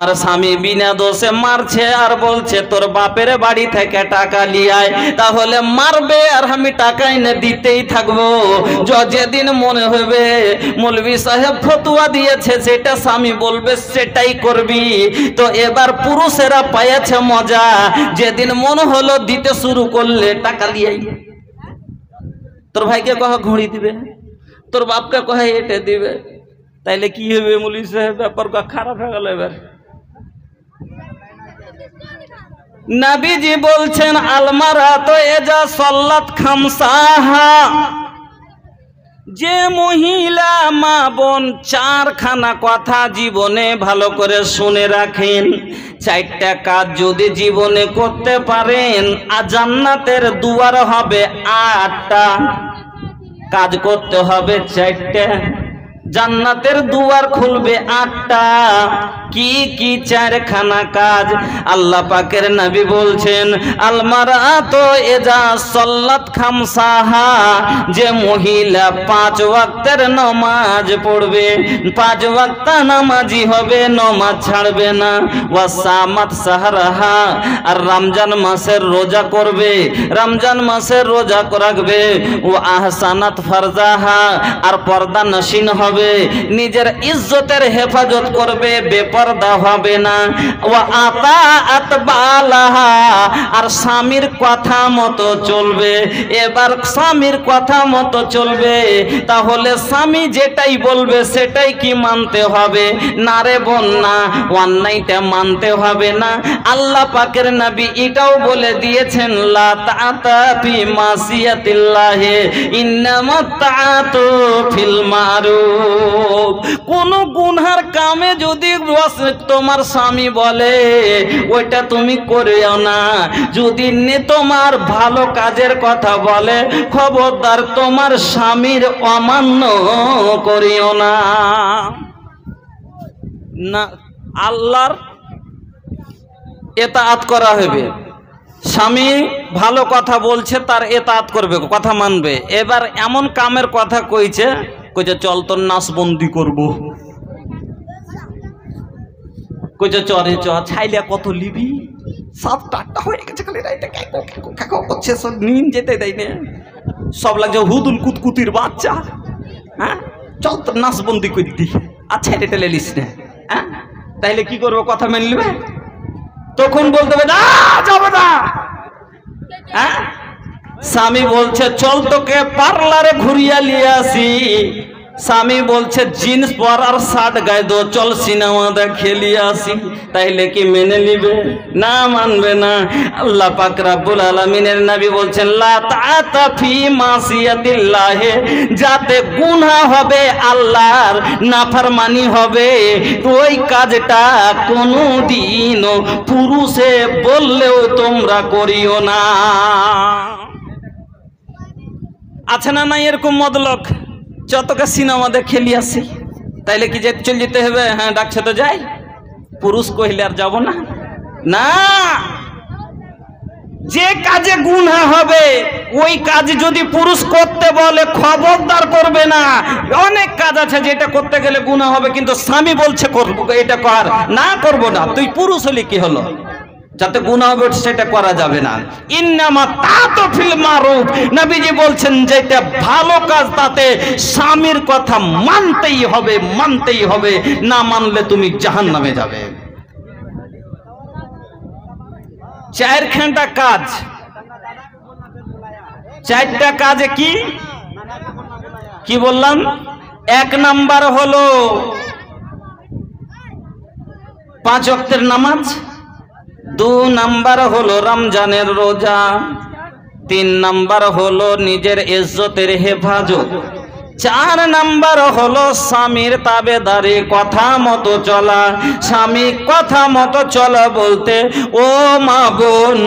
আমার স্বামী বিনা দোষে মারছে আর বলছে তোর বাপের বাড়ি থেকে টাকা লিয়ায়, তাহলে মারবে আর আমি টাকা এনে দিতেই থাকবো। যেদিন মনে হবে মৌলভী সাহেব ফতুয়া দিয়েছে যেটা স্বামী বলবে সেটাই করবি। তো এবার পুরুষেরা পাইছে মজা, যেদিন মনে হলো দিতে শুরু করলে টাকা লিয়াই। তোর ভাইকে কহে ঘড়ি দিবে, তোর বাপকে কহে এটা দিবে, তাইলে কি হবে মৌলভী সাহেব? ব্যাপার খারাপ হয়ে গেল। এবার নবীজি বলছেন আলমারা তো এজা সল্লাত খামসাহা, যে মহিলা মা বোন চারখানা কথা জীবনে ভালো করে শুনে রাখেন, চারটা কাজ যদি জীবনে করতে পারেন আর জান্নাতের দুয়ার হবে 8টা। কাজ করতে হবে 4টা, জান্নাতের দুয়ার খুলবে 8টা। কি কি 4খানা কাজ? আল্লাহ পাকের নবী বলছেন আলমারাতু ইজা সাল্লাত খামসাহা, যে মহিলা 5 ওয়াক্তের নামাজ পড়বে, 5 ওয়াক্ত নামাজি হবে, নামাজ ছাড়বে না। ওয়াসামাত সাহরাহা, আর রমজান মাসের রোজা করবে, রমজান মাসের রোজা রাখবে। ও আহসানাত ফারজাহা, আর পর্দা নশীন হবে, নিজের ইজ্জতের হেফাজত করবে, বেপরদা হবে না। ওয়া আতাআত বালাহা, আর স্বামীর কথা মতো চলবে। এবার স্বামীর কথা মতো চলবে, তাহলে স্বামী যেটাই বলবে সেটাই কি মানতে হবে? না রে বোন না, অন্যায়টা মানতে হবে না। আল্লাহ পাকের নবী এটাও বলে দিয়েছেন লা তাআতা ফি মাসিয়াতিল্লাহি ইন্নামাত তাআতু ফিল মারুফ। কোন গুনহার কামে যদি তোমার স্বামী বলে ওইটা তুমি করিও না, যদি তোমার ভালো কাজের কথা বলে খবরদার তোমার স্বামীর অমান্য করিও না। না, আল্লাহর এতাআত করা হবে। স্বামী ভালো কথা বলছে তার এতাআত করবে, কথা মানবে। এবার এমন কামের কথা কইছে চল তোর নাশবন্দি করবো, কইছে চরে চ ছাইলে কত লিবি, 7টা হয়ে গেছে, খালি রাইতে কাকো করছে, সব নিন যেতে দেয় না, সব লাগছে হুদুল কুতকুতির বাচ্চা। হ্যাঁ, চল তোর নাশবন্দি করে দি, আচ্ছা এটা টেলে লিস না। হ্যাঁ, তাইলে কি করবো? কথা মেনে নিবে? তখন বলতে হবে না যাবে না। হ্যাঁ, স্বামী বলছে চল তোকে পার্লারে ঘুরিয়া লিয়ে আসি, স্বামী বলছে জিন্স পর আর শার্ট গায়ে দো, চল সিনেমা দেখে লিয়ে আসি, তাইলে কি মেনে নিবে? না, মানবে না। আল্লাহ পাক রব্বুল আলামিনের নবী বলছেন লা তাআতা ফি মাসিয়াতিল্লাহি, যাতে গুনাহ হবে, আল্লাহর নাফরমানি হবে, ওই কাজটা কোনোদিনও পুরুষে বললেও তোমরা করিও না। আছে না নাই এরকম মদলক? যতকে সিনেমা দেখে নিয়ে আসি, তাইলে কি চল যেতে হবে? হ্যাঁ, ডাকছে তো যাই। পুরুষ কহিলে আর যাব না? না, যে কাজে গুনাহ হবে ওই কাজ যদি পুরুষ করতে বলে খবরদার করবে না। অনেক কাজ আছে যেটা করতে গেলে গুনাহ হবে, কিন্তু স্বামী বলছে করব, এটা কর, না করব না। তুই পুরুষ হলে কি হলো? যাতে গুনাহ হবে সেটা করা যাবে না। ইন্নামা তাআতু ফিল মারুফ, নবীজি বলছেন যেটা ভালো কাজ তাতে স্বামীর কথা মানতেই হবে, মানতেই হবে, না মানলে তুমি জাহান্নামে যাবে। 4খানা কাজ, 4টা কাজে কি কি বললাম? 1 নাম্বার হলো 5 ওয়াক্তের নামাজ, 2 নাম্বার হলো রমজানের রোজা, 3 নাম্বার হলো নিজের ইজ্জতের হেফাজত, 4 নাম্বার হলো স্বামীর তাবেদারি, কথা মতো চলা। স্বামী কথা মতো চলা বলতে ও মা বোন,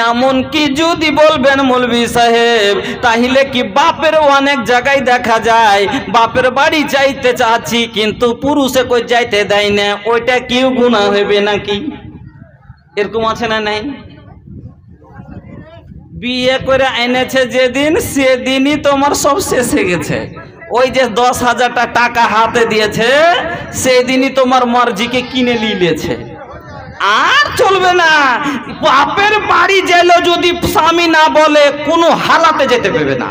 এমন কি যদি বলবেন মৌলভী সাহেব, তাহলে কি বাপের অনেক জায়গায় দেখা যায় বাপের বাড়ি যাইতে চাচ্ছি কিন্তু পুরুষে কই যাইতে দেয় না, ওইটা কি গুনাহ হবে নাকি? এরকম আছে না নাই? বিয়ে করে এনেছে যেদিন সেদিনই তোমার সব শেষ হয়ে গেছে। ওই যে 10,000 টাকা হাতে দিয়েছে সেদিনই তোমার মর্জিকে কিনে নিয়েছে। আর চলবে না। বাপের বাড়ি গেলেও যদি স্বামী না বলে কোনো হালাতে যেতে পারবে না।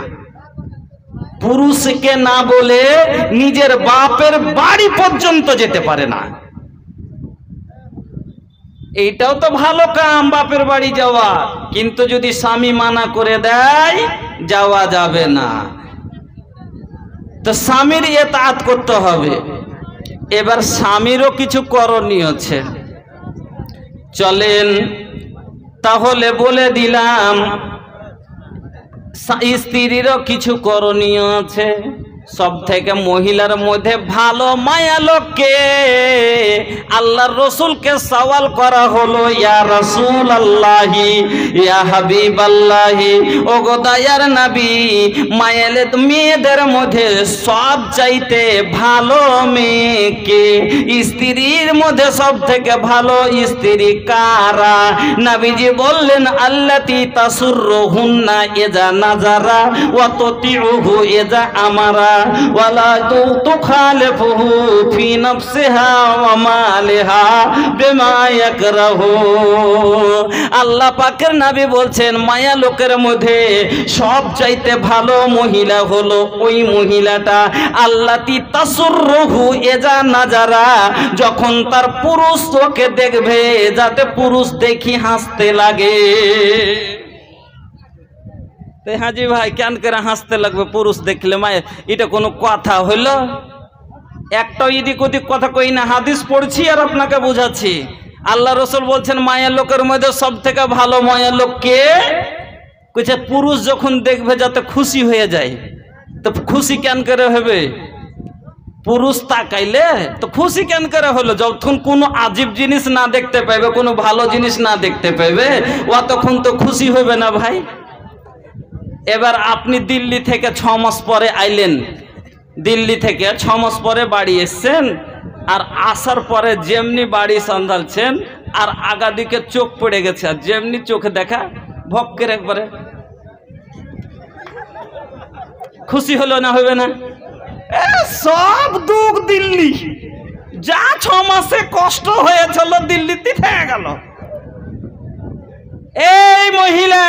পুরুষকে না বলে নিজের বাপের বাড়ি পর্যন্ত যেতে পারে না। এইটাও তো ভালো কাম, বাপের বাড়ি যাওয়া, কিন্তু যদি স্বামী মানা করে দেয় যাওয়া যাবে না। তো স্বামীর ইতাআত করতে হবে। এবার স্বামীরও কিছু করণীয় আছে, চলেন তাহলে বলে দিলাম। স্ত্রীরও কিছু করণীয় আছে। সব থেকে মহিলার মধ্যে ভালো মায়া লোককে, আল্লাহর রসুলকে সওয়াল করা হলো, ইয়া রাসূল আল্লাহি ইয়া হাবিব আল্লাহি, ও গো দয়ার নবী, মেয়েদের মধ্যে সব চাইতে ভালো মেয়েকে, স্ত্রীর মধ্যে সব থেকে ভালো স্ত্রী কারা? নবীজি বললেন, আল্লাতি তাসুরহুন্না ইজা নাজারা ওয়া তুতিউহু ইজা আমারা ওয়ালা তুখালিফুহু ফি নাফসিহা ওয়া মালিহা বিমা ইয়াকরাহু। আল্লাহ পাকের নবী বলছেন, মায়া লোকের মধ্যে সব চাইতে ভালো মহিলা হলো ওই মহিলাটা আল্লাতি তাসুরহু ইজা নাজারা, যখন তার পুরুষ ওকে দেখবে যাতে পুরুষ দেখি হাসতে লাগে। হাজি ভাই কেন করে হাসতে লাগবে পুরুষ দেখলে? মায়ের এটা কোনো কথা হইল? একটা এদিক ওদিক কথা কই না, হাদিস পড়ছি আর আপনাকে বুঝাচ্ছি। আল্লাহ রসুল বলছেন, মায়ের লোকের মধ্যে সব থেকে ভালো মায়ের লোক কে? কইছে পুরুষ যখন দেখবে যাতে খুশি হয়ে যায়। তো খুশি কেন করে হবে? পুরুষ তাকাইলে তো খুশি কেন করে হলো? যখন কোনো আজীব জিনিস না দেখতে পাইবে, কোনো ভালো জিনিস না দেখতে পাইবে, ও তখন তো খুশি হবে না ভাই। এবার আপনি দিল্লি থেকে 6 মাস পরে আইলেন, দিল্লি থেকে 6 মাস পরে বাড়ি এসছেন, আর আসার পরে যেমনি বাড়ি সান্দালছেন আর আগা দিকে চোখ পড়ে গেছে, আর যেমনি চোখে দেখা ভক্কের একবারে খুশি হলো না? হবে না? সব দুঃখ দিল্লি, যা 6 মাসে কষ্ট হয়েছিল দিল্লিতে থেকে গেল। এই মহিলা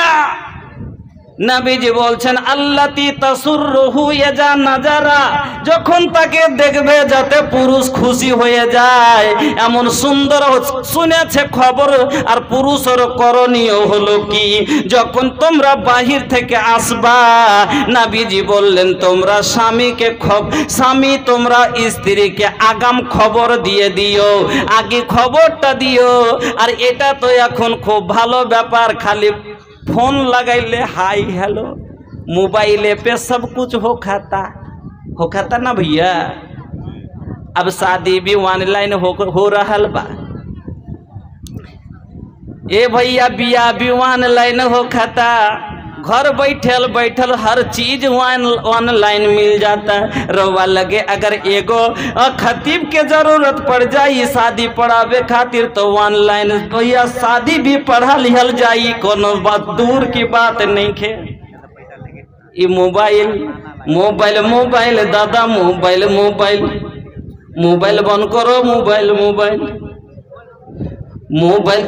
নবীজি বলছেন, আল্লাতি তাসুরহু ইজা নাজারা, যখন তাকে দেখবে যাতে পুরুষ খুশি হয়ে যায় এমন সুন্দর শুনেছে খবর। আর পুরুষের করণীয় হলো কি? যখন তোমরা বাহির থেকে আসবা, নবীজি বললেন, তোমরা স্বামী তোমরা স্ত্রীকে আগাম খবর দিয়ে দিও, আগে খবরটা দিও। আর এটা তো এখন খুব ভালো ব্যাপার, খালি फोन लगाइले हाय हेलो, मोबाइले पे सब कुछ हो खाता ना भैया। अब शादी भी ऑनलाइन हो रहा बा। ए भैया बिया भी ऑनलाइन हो खाता, घर बैठल हर चीज ऑनलाइन मिल जाता। रवा लगे अगर एगो खतीब के जरूरत पड़ जाई शादी पढ़ावे खातिर तो ऑनलाइन भैया शादी भी पढ़ा लिहल जाई, कोनो बात दूर की बात नहीं खे। ये मोबाइल मोबाइल मोबाइल दादा मोबाइल मोबाइल मोबाइल बंद करो, mobile mobile mobile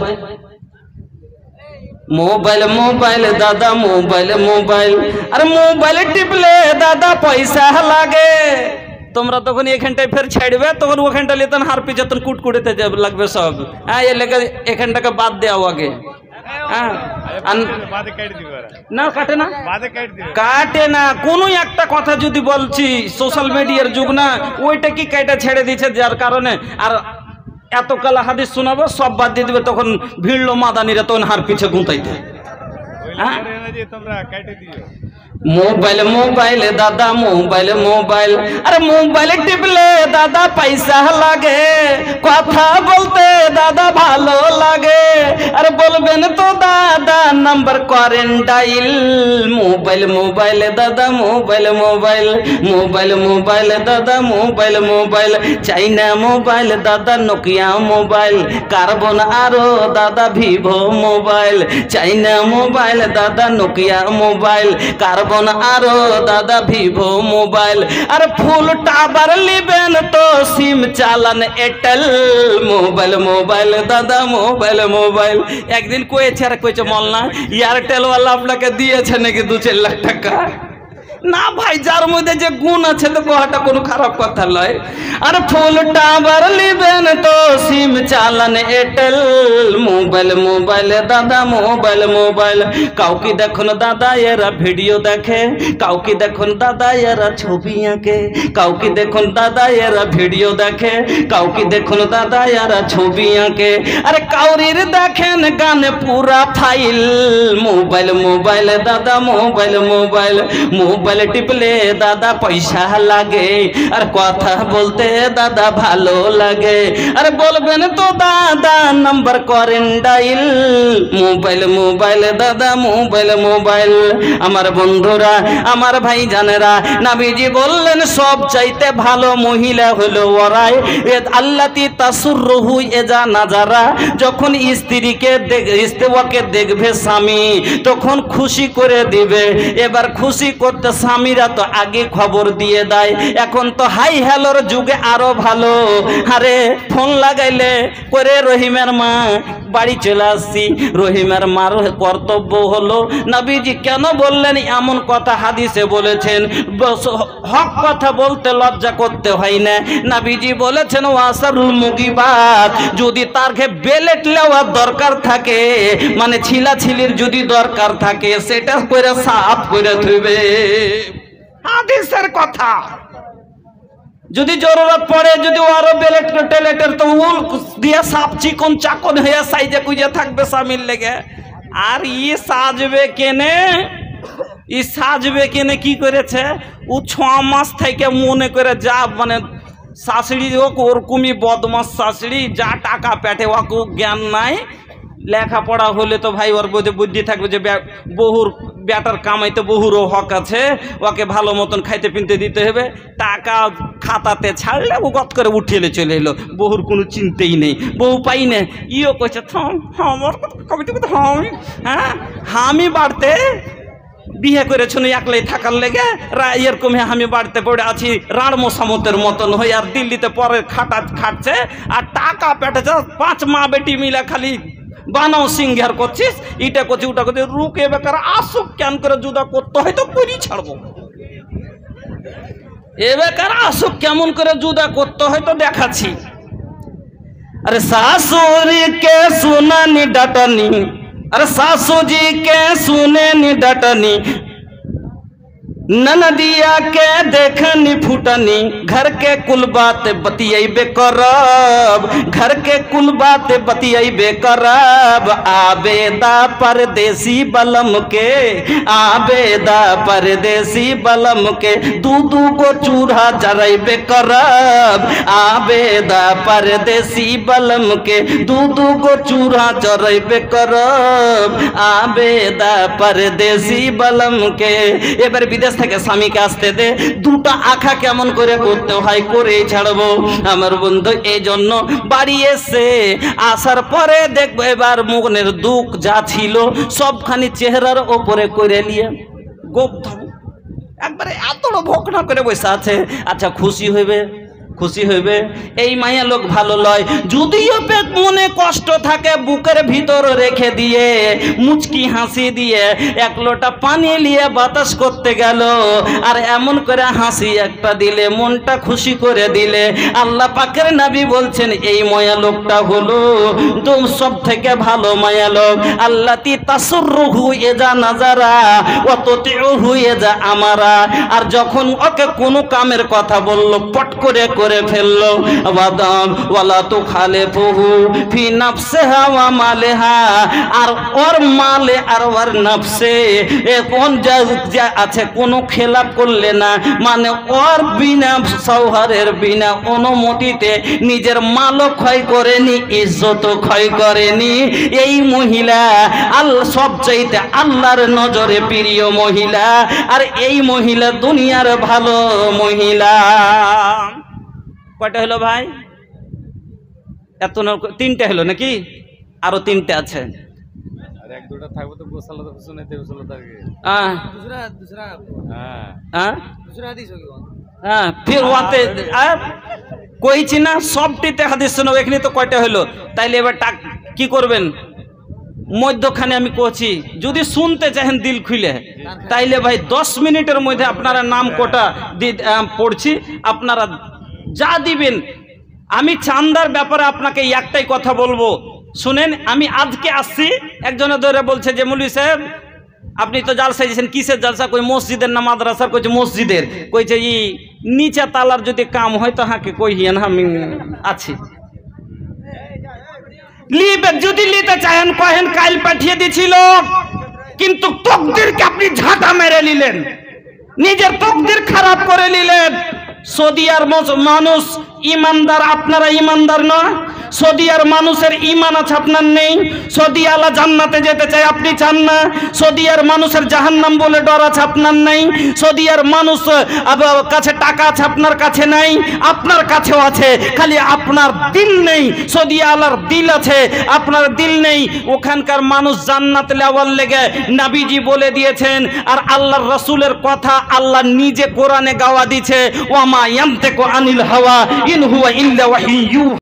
mobile mobile दादा मोबाइल मोबाइल, अरे मोबाइल टिपले दादा पैसा लागे। তোমরা তখন এই ঘন্টায় ফের ছাড়বে, তখন ও ঘন্টা লেতন হার পিছে তখন কুটকুটেতে লাগবে সব। হ্যাঁ, এর লেগে এখানটাকে বাদ দেওয়া আগে। হ্যাঁ না কাটে না, কাটে না। কোনো একটা কথা যদি বলছি, সোশ্যাল মিডিয়ার যুগ না, ওইটা কি কাটা ছেড়ে দিচ্ছে, যার কারণে আর এত কালা হাদিস শোনাবো সব বাদ দিয়ে দিবে। তখন ভিড়লো মাদানিরা, তখন হার পিছে গুঁতাইতে। मोबाइल मोबाइल दादा मोबाइल मोबाइल, अरे मोबाइल टिपले दादा पैसा लागे, कथा बोलते दादा भालो लागे। अरे बोलबेन तो दादा নাম্বার করেন ডাইল। মোবাইল মোবাইল দাদা মোবাইল মোবাইল মোবাইল মোবাইল দাদা মোবাইল মোবাইল, চাইনা মোবাইল দাদা নোকিয়া মোবাইল, কার্বন আরো দাদা ভিভো মোবাইল, চাইনা মোবাইল দাদা নোকিয়া মোবাইল, কার্বন আরো দাদা ভিভো মোবাইল। আর ফুল টাওয়ার লিবেন তো সিম চালান এয়ারটেল। মোবাইল মোবাইল দাদা মোবাইল মোবাইল। একদিন কয়েছে আর কয়েছে মল্লা এয়ারটেল ওয়ালা আপনাকে দিয়েছে নাকি 2-4 লাখ টাকা? না ভাই, যার মধ্যে যে গুণ আছে তো কথাটা কোনো খারাপ কথা নয়। আর ফুল টাওয়ার লিবেন তো সিম চালান এয়ারটেল। মোবাইল মোবাইল দাদা মোবাইল মোবাইল। কাউকে দেখুন দাদা এরা ভিডিও দেখে, কাউকে দেখুন দাদা এরা ছবি আঁকে, কাউকে দেখুন দাদা এরা ভিডিও দেখে, কাউকে দেখুন দাদা এরা ছবি আঁকে। আরে কাউরির দেখেন গানে পুরা ফাইল। মোবাইল মোবাইল দাদা মোবাইল মোবাইল মোবাইল টিপলে দাদা পয়সা লাগে, আর কথা বলতে দাদা ভালো লাগে। আরে বলবেন তো দাদা নাম্বার করেন ডাইল। মোবাইল মোবাইল দাদা মোবাইল মোবাইল। আমার বন্ধুরা, আমার ভাই জানেরা, নবীজি বললেন সব চাইতে ভালো মহিলা হলো ওরাই আল্লাতি তাসুররুহু এজা নাজারা। যখন স্ত্রীকে ওকে দেখবে স্বামী তখন খুশি করে দিবে। এবার খুশি করতে স্বামীরা তো আগে খবর দিয়ে দেয়। এখন তো হাই হ্যালোর যুগে আরো ভালো। আরে ফোন লাগাইলে করে রহিমের মা বাড়ি চলে আসছি। রহিমের মার কর্তব্য হলো, নবীজি কেন বললেন এমন কথা হাদিসে বলেছেন, হক কথা বলতে লজ্জা করতে হয় না। নবীজি বলেছেন ওয়াসারুল মুগিবাত, যদি তারকে বেলেট নেওয়ার দরকার থাকে, মানে ছিলাছিলির যদি দরকার থাকে, সেটা করে সাফ করে থইবে। হাদিসের কথা। যদি জরুরত পড়ে, যদি আরো বেলেট টেলেটের তো উল দিয়ে সাপ চিকন চাকন হয়ে সাইজে কুইজে থাকবে স্বামীর লেগে। আর ই সাজবে কেনে, ই সাজবে কেনে কি করেছে, ও 6 মাস থেকে মনে করে যা মানে শাশুড়ি হোক ওরকমই বদমাস শাশুড়ি, যা টাকা পেটে ওকে জ্ঞান নাই। লেখাপড়া হলে তো ভাই ওর বোধে বুদ্ধি থাকবে যে বহুর বেটার কামাইতে বহুরও হক আছে, ওকে ভালো মতন খাইতে পিনতে দিতে হবে। টাকা খাতাতে ছাড়লে ও গত করে উঠিয়ে চলে এলো, বহুর কোনো চিন্তেই নেই, বহু পাই না। ইও কইছে আমার কবিতা হ্যাঁ আমি বাড়তে বিয়ে করেছ একলাই থাকার লেগে এরকম আমি বাড়িতে পড়ে আছি রাড় মোসামতের মতন হয়ে, আর দিল্লিতে পরে খাটছে আর টাকা পেটেছে। 5 মা বেটি মিলে খালি বানাও সিংহার করছিস, এটা করছি ওটা করছি। রুকে বেকার আসুক কেন করে জুদা করতে হয় তো করি ছাড়বো। এ বেকার আসুক কেমন করে জুদা করতে হয় তো দেখাচ্ছি। अरे सासुरी के सुननी डटनी, अरे सासू जी के सुने नी डटनी, ननदिया के देखनी फुटनी, घर के कुल बात बतियाइबे करब, घर के कुल बात बतियाइबे करब। आबेदा परदेसी बलम के, आबेदा परदेसी बलम के, दू गो चूल्हा जराइबे करब। आबेदा परदेसी बलम के, दू गो चूल्हा जराइबे करब। आबेदा परदेसी बलम के। এবার বিদেশ থেকে স্বামীকে আসতে দে, দুটো আঁখা কেমন করে করতে হয় করেই ছাড়বো। আমার বন্ধু এই জন্য বাড়ি এসে আসার পরে দেখবো এবার মনের দুঃখ যা ছিল সবখানি চেহারার ওপরে করে নিয়ে গোপধাম একবারে এত ভোকনা করে বসে আছে। আচ্ছা খুশি হইবে, খুশি হইবে। এই মায়া লোক ভালো লয়। যদিও মনে কষ্ট থাকে বুকের ভিতর রেখে দিয়ে মুচকি হাসি দিয়ে এক লোটা পানি নিয়ে বাতাস করতে গেল, আর এমন করে হাসি একটা দিলে মনটা খুশি করে দিলে আল্লাহ পাকের নবী বলছেন এই মায়া লোকটা হলো সব থেকে ভালো মায়া লোক। আল্লাতি তাসুররুহু এজা নাজারা ওয়া তুতিউহু এজা আমারা। আর যখন ওকে কোনো কামের কথা বলল পট করে করে ফেললো। ওয়ালা তুখালিফুহু ফি নাফসিহা ওয়া মালিহা, আর ওর মালে আর ওর নফসে কোন যা আছে কোনো খেলাপ করলে না, মানে ওর বিনা সৌহারের বিনা অনুমতিতে নিজের মালও ক্ষয় করেনি, ইজ্জতও ক্ষয় করেনি। এই মহিলা সবচাইতে আল্লাহর নজরে প্রিয় মহিলা, আর এই মহিলা দুনিয়ার ভালো মহিলা। কয়টা হলো ভাই? এত তিনটা হলো নাকি? আরো তিনটা আছে। এক দুটা থাকবে তো গোসল তো শুনাইতে গোসল থাকে। হ্যাঁ ফির ওয়াতে কইছি না সবটিতে হাদিস শোনো। এখানে তো কয়টা হলো? তাইলে এবার কি করবেন? মধ্যখানে আমি কইছি যদি শুনতে চাহেন দিল খুলে, তাইলে ভাই 10 মিনিটের মধ্যে আপনারা নাম কোটা পড়ছি, আপনারা যা দিবেন। আমি চান্দার ব্যাপারে আপনাকে একটাই কথা বলবো, শুনেন। আমি আজকে আসছি, একজনে ধরে বলছে যে মৌলভী সাহেব আপনি তো জালসা দিয়েছেন, কিসের জালসা? কই মসজিদের না মাদ্রাসার? কইছে মসজিদের। কইছে ই নিচে তালার যদি কাম হয় তো হাঁকে কইহিয়েন, আমি আছি। যদি নিতে চাহেন কহেন, কাল পাঠিয়ে দিছিল, কিন্তু তকদিরকে আপনি ঝাঁটা মেরে নিলেন, নিজের তকদির খারাপ করে নিলেন। সৌদিয়ার মানুষ ইমানদার, আপনারা ইমানদার নয়। সৌদিয়ার মানুষের ইমান আছে, আপনার নেই। সৌদি আলা জান্নাতে যেতে চায়, আপনি চান না। সৌদিয়ার মানুষের জাহান্নাম বলে ডর আছে, আপনার নেই। সৌদিয়ার মানুষ কাছে টাকা আছে, আপনার কাছে নাই। আপনার কাছেও আছে, খালি আপনার দিল নেই। সৌদি আলার দিল আছে, আপনার দিল নেই। ওখানকার মানুষ জান্নাত লেওয়ার লেগে নবীজি বলে দিয়েছেন, আর আল্লাহর রাসূলের কথা আল্লাহ নিজে কোরআনে গাওয়া দিয়েছে, ওয়ামা ইয়ানতিকু আনিল হাওয়া ইন হুয়া ইল্লা ওয়াহয়ু।